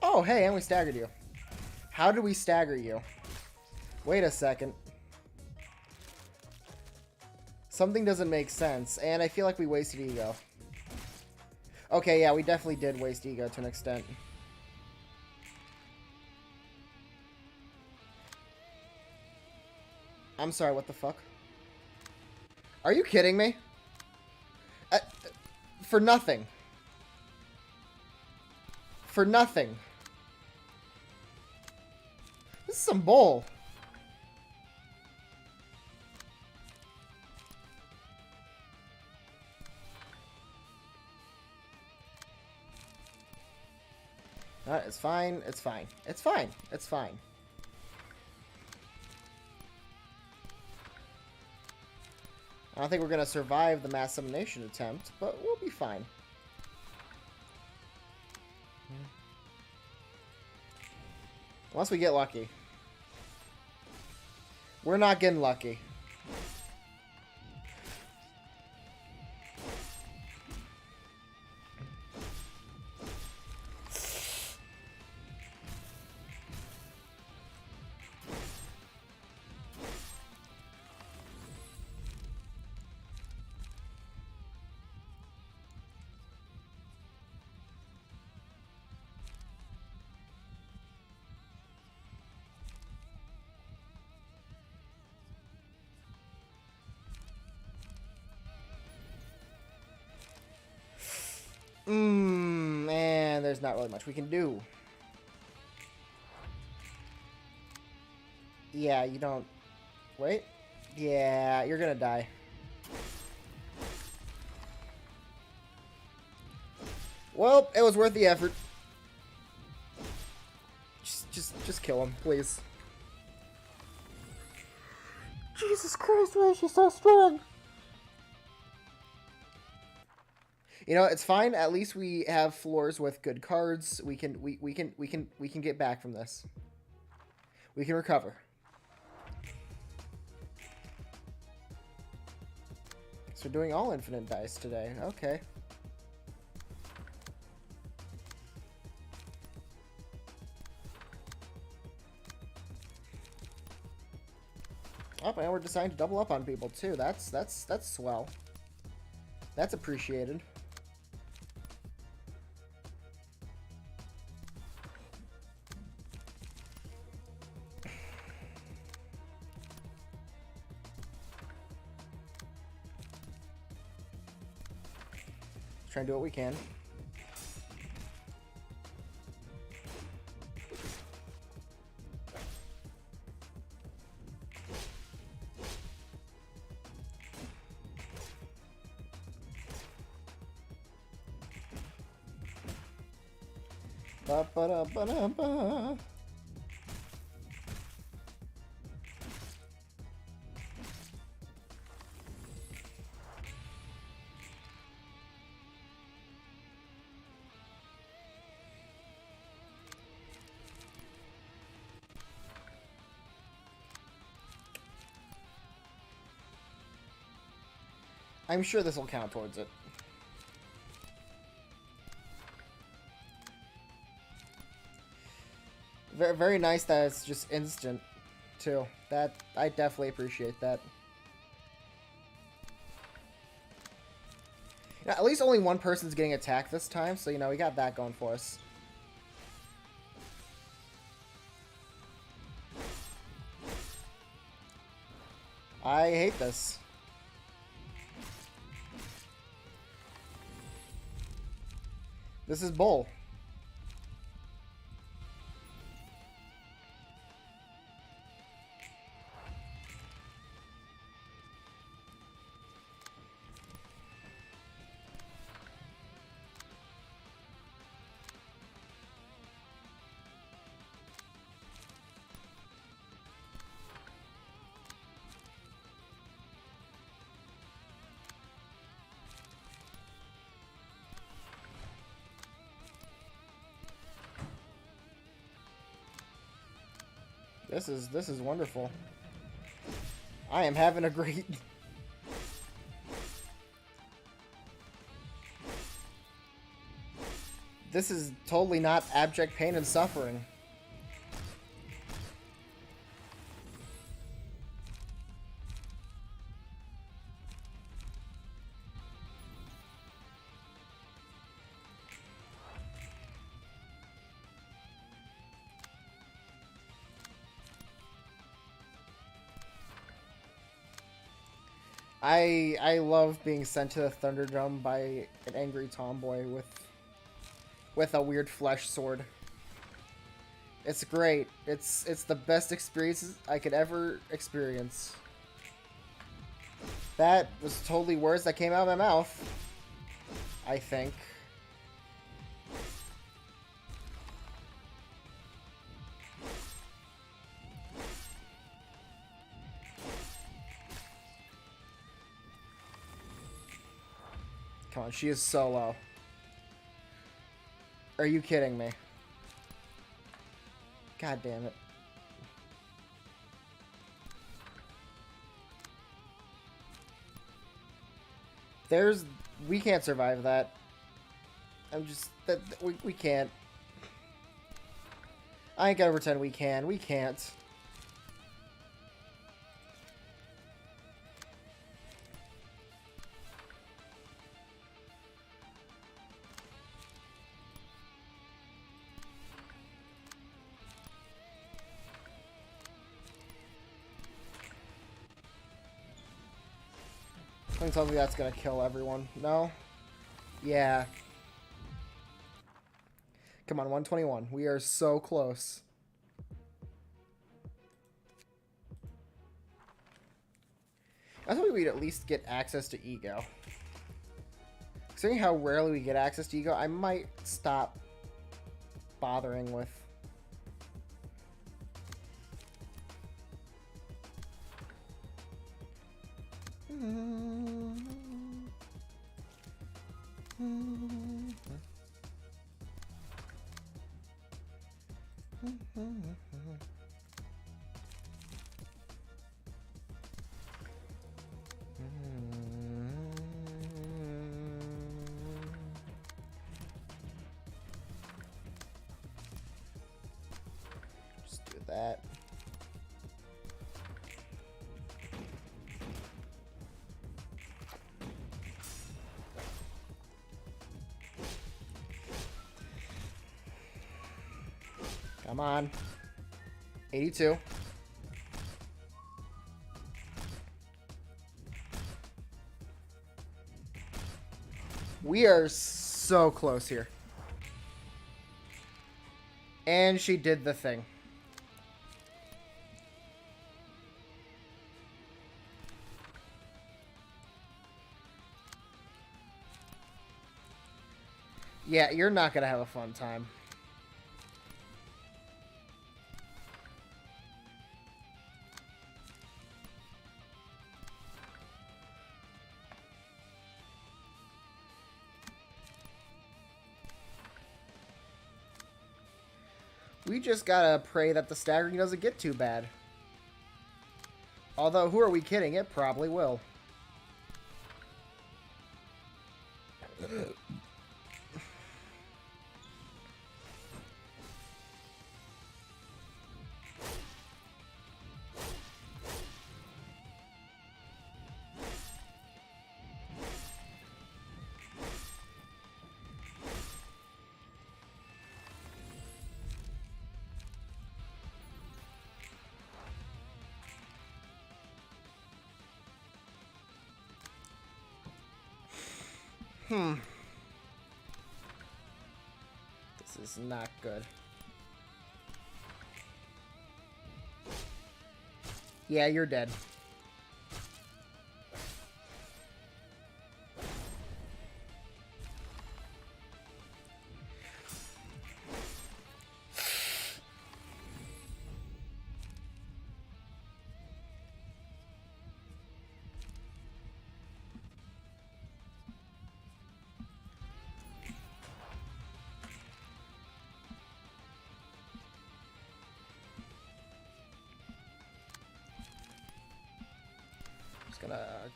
Oh, hey, and we staggered you. How did we stagger you? Wait a second. Something doesn't make sense, and I feel like we wasted ego. Okay, yeah, we definitely did waste ego to an extent. I'm sorry, what the fuck? Are you kidding me? For nothing. For nothing. This is some bull. It's fine. It's fine. It's fine. It's fine. I don't think we're going to survive the mass elimination attempt, but we'll be fine. Unless we get lucky. We're not getting lucky. Man, there's not really much we can do. Yeah, you don't... Wait. Yeah, you're gonna die. Well, it was worth the effort. Just kill him, please. Jesus Christ, why is she so strong? You know, it's fine. At least we have floors with good cards. We can get back from this. We can recover. So we're doing all infinite dice today. Okay. Oh, and we're deciding to double up on people too. That's swell. That's appreciated. Try and do what we can. Ba-ba-da-ba-da-ba. I'm sure this will count towards it. Very, very nice that it's just instant, too. That, I definitely appreciate that. Now, at least only one person's getting attacked this time, so, you know, we got that going for us. I hate this. This is bull. This is wonderful. I am having a great... This is totally not abject pain and suffering. I love being sent to the Thunderdome by an angry tomboy with a weird flesh sword. It's great. It's the best experience I could ever experience. That was totally words that came out of my mouth, I think. Come on, she is so low. Are you kidding me? God damn it. We can't survive that. We can't. I ain't gonna pretend we can. We can't. Please tell me that's gonna kill everyone. No? Yeah. Come on, 121. We are so close. I thought we'd at least get access to Ego. Considering how rarely we get access to Ego, I might stop bothering with... Just do that. Come on. 82. We are so close here. And she did the thing. Yeah, you're not gonna have a fun time. We just gotta pray that the staggering doesn't get too bad. Although, who are we kidding? It probably will. This is not good. Yeah, you're dead.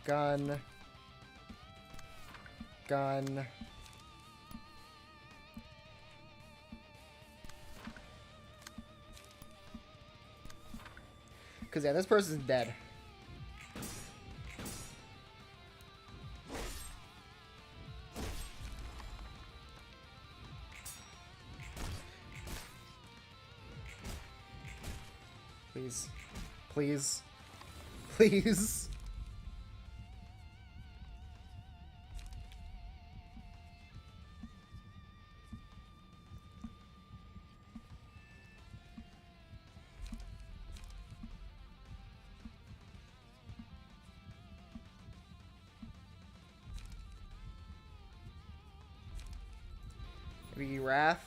Gonna gun. Because, yeah, this person's dead. Please. Please. Please. Maybe Wrath.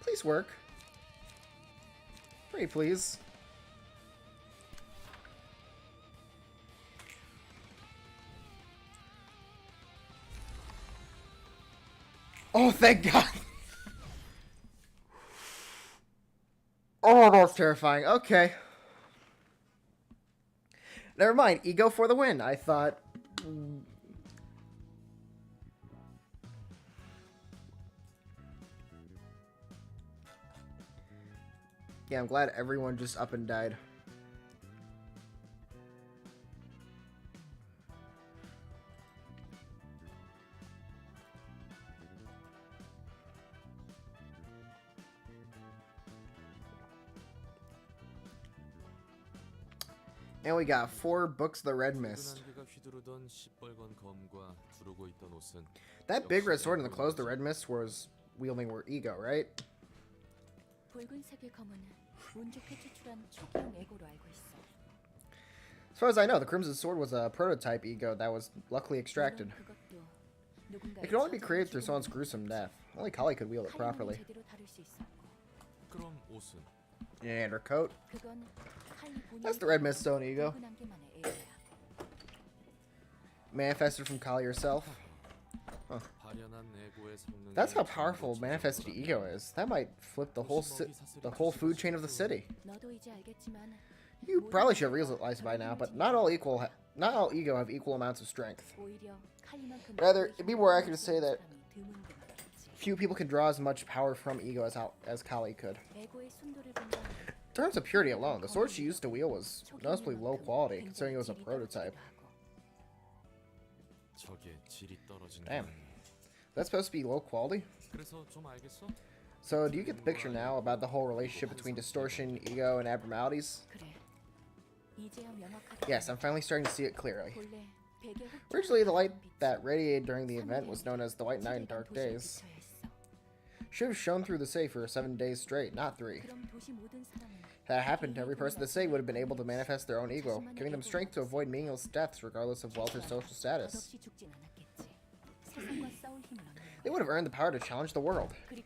Please work. Pretty please. Oh, thank God. Oh, that's terrifying. Okay. Never mind. Ego for the win. I thought... Yeah, I'm glad everyone just up and died. And we got 4 books of the Red Mist. That big red sword in the clothes the Red Mist was wielding were Ego, right? As far as I know, the Crimson Sword was a prototype Ego that was luckily extracted. It could only be created through someone's gruesome death. Only Kali could wield it properly. And her coat. That's the Red Mist Stone Ego. Manifested from Kali herself. Huh. That's how powerful manifested Ego is. That might flip the whole food chain of the city. You probably should have realized by now, but not all Ego have equal amounts of strength. Rather, it'd be more accurate to say that few people can draw as much power from Ego as Kali could. In terms of purity alone, the sword she used to wield was noticeably low quality, considering it was a prototype. Damn. That's supposed to be low quality? So, do you get the picture now about the whole relationship between distortion, ego, and abnormalities? Yes, I'm finally starting to see it clearly. Originally, the light that radiated during the event was known as the White Night in Dark Days. Should have shone through the city for 7 days straight, not 3. If that happened, every person in the city would have been able to manifest their own ego, giving them strength to avoid meaningless deaths regardless of wealth or social status. They would have earned the power to challenge the world. It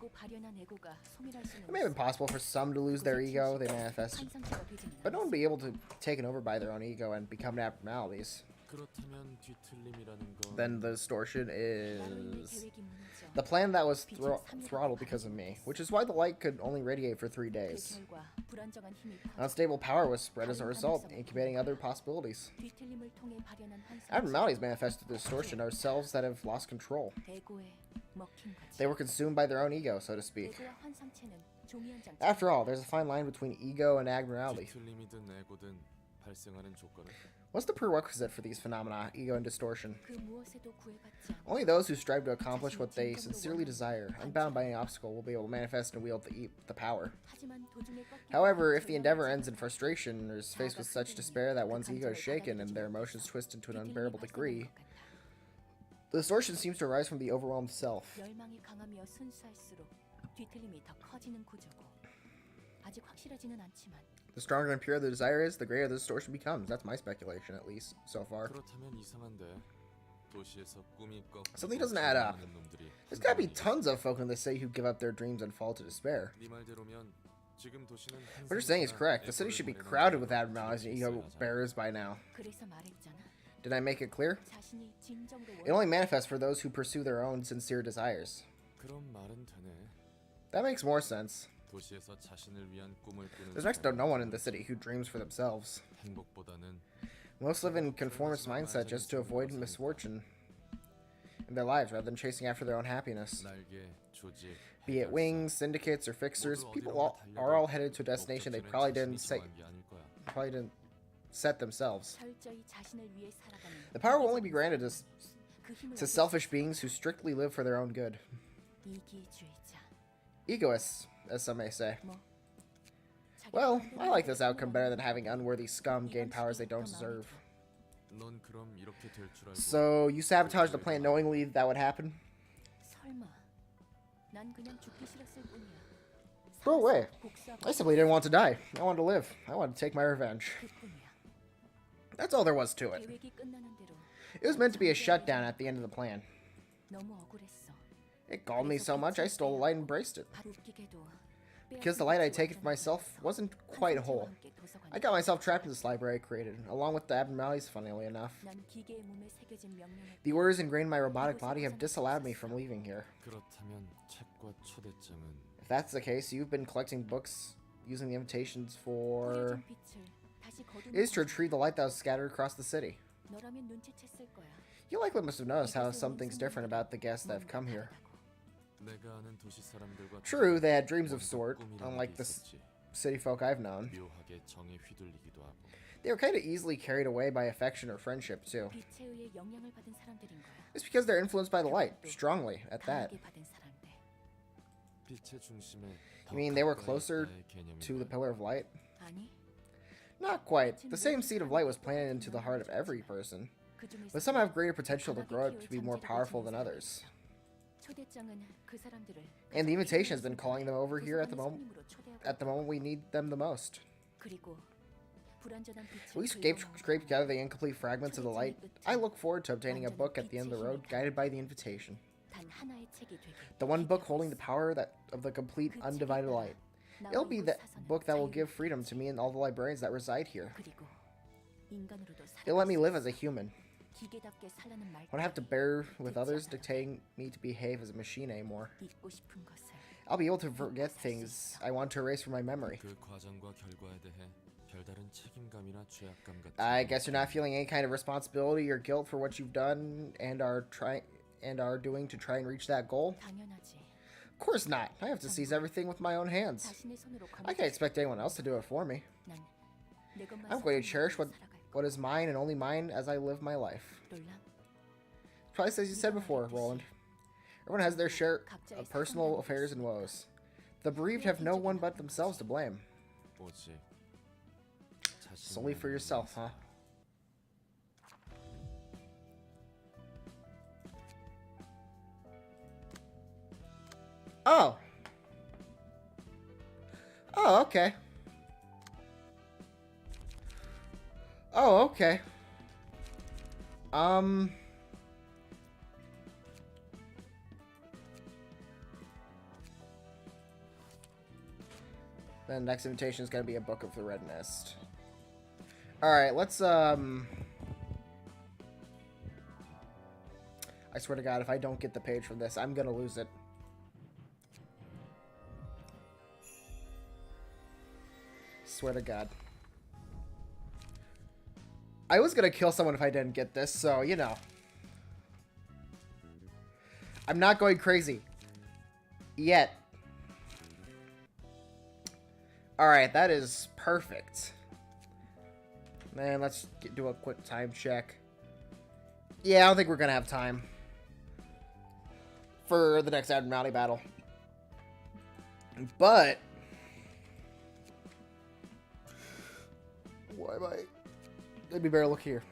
may have been possible for some to lose their ego they manifested, but no one would be able to be taken over by their own ego and become abnormalities. Then the distortion is the plan that was throttled because of me, which is why the light could only radiate for 3 days. Unstable power was spread as a result, incubating other possibilities. Abnormalities manifested the distortion are selves that have lost control. They were consumed by their own ego, so to speak. After all, there's a fine line between ego and abnormality. What's the prerequisite for these phenomena, ego and distortion? Only those who strive to accomplish what they sincerely desire, unbound by any obstacle, will be able to manifest and wield the power. However, if the endeavor ends in frustration, or is faced with such despair that one's ego is shaken and their emotions twist into an unbearable degree, the distortion seems to arise from the overwhelmed self. The stronger and purer the desire is, the greater the distortion becomes. That's my speculation, at least, so far. Something doesn't add up. There's gotta be tons of folk in the city who give up their dreams and fall to despair. What you're saying is correct. The city should be crowded with abnormalities and ego bearers by now. Did I make it clear? It only manifests for those who pursue their own sincere desires. That makes more sense. There's next to no one in the city who dreams for themselves. Most live in conformist mindset just to avoid misfortune in their lives rather than chasing after their own happiness. Be it wings, syndicates, or fixers, people are all headed to a destination they probably didn't set themselves. The power will only be granted to selfish beings who strictly live for their own good. Egoists, as some may say. Well, I like this outcome better than having unworthy scum gain powers they don't deserve. So, you sabotaged the plan knowingly that would happen? Go away. I simply didn't want to die. I wanted to live. I wanted to take my revenge. That's all there was to it. It was meant to be a shutdown at the end of the plan. It galled me so much I stole the light and embraced it. because the light I take for myself wasn't quite whole. I got myself trapped in this library I created, along with the abnormalities, funnily enough. The orders ingrained in my robotic body have disallowed me from leaving here. If that's the case, you've been collecting books using the invitations for... It is to retrieve the light that was scattered across the city. You likely must have noticed how something's different about the guests that have come here. True, they had dreams of sort, unlike the city folk I've known. They were kind of easily carried away by affection or friendship, too. It's because they're influenced by the light, strongly, at that. You mean they were closer to the pillar of light? Not quite. The same seed of light was planted into the heart of every person. But some have greater potential to grow up to be more powerful than others. And the invitation has been calling them over here at the moment we need them the most. We scrape together the incomplete fragments of the light. I look forward to obtaining a book at the end of the road, guided by the invitation. The one book holding the power of the complete, undivided light. It'll be the book that will give freedom to me and all the librarians that reside here. It'll let me live as a human. I won't have to bear with others dictating me to behave as a machine anymore. I'll be able to forget things I want to erase from my memory. I guess you're not feeling any kind of responsibility or guilt for what you've done and are doing to try and reach that goal? Of course not. I have to seize everything with my own hands. I can't expect anyone else to do it for me. I'm going to cherish what is mine and only mine as I live my life. Probably as you said before, Roland. Everyone has their share of personal affairs and woes. The bereaved have no one but themselves to blame. Solely for yourself, huh? Oh. Oh, okay. Oh, okay. The next invitation is going to be a Book of the Red Mist. Alright, let's, I swear to God, if I don't get the page from this, I'm going to lose it. Swear to God. I was going to kill someone if I didn't get this, so, you know. I'm not going crazy. Yet. Alright, that is perfect. Man, let's do a quick time check. Yeah, I don't think we're going to have time for the next abnormality battle. But why am I... Let me better look here.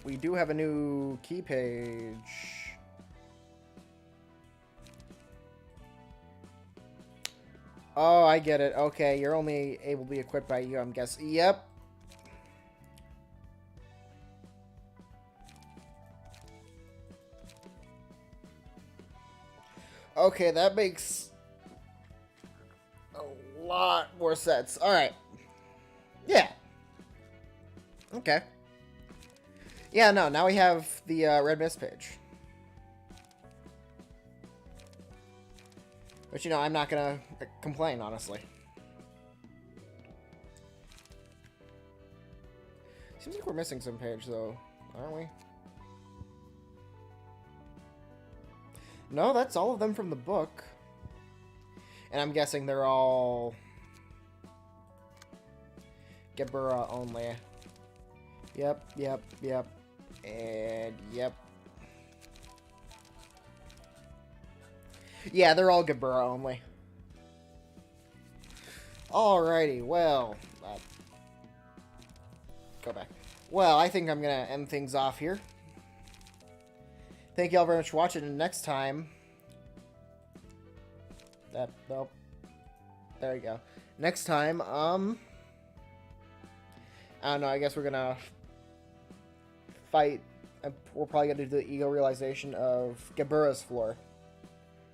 We do have a new key page. Oh, I get it. Okay, you're only able to be equipped by you, I'm guessing. Yep. Okay, that makes a lot more sense. Alright. Yeah. Okay. Yeah, no, now we have the Red Mist page. But, you know, I'm not gonna complain, honestly. Seems like we're missing some page, though, aren't we? No, that's all of them from the book. And I'm guessing they're all Gebura only. Yep, yep, yep. And yep. Yeah, they're all Gebura only. Alrighty, well. Go back. Well, I think I'm going to end things off here. Thank you all very much for watching, and next time... Nope. There you go. Next time, I don't know, I guess we're going to fight... We're probably going to do the ego realization of Gebura's floor.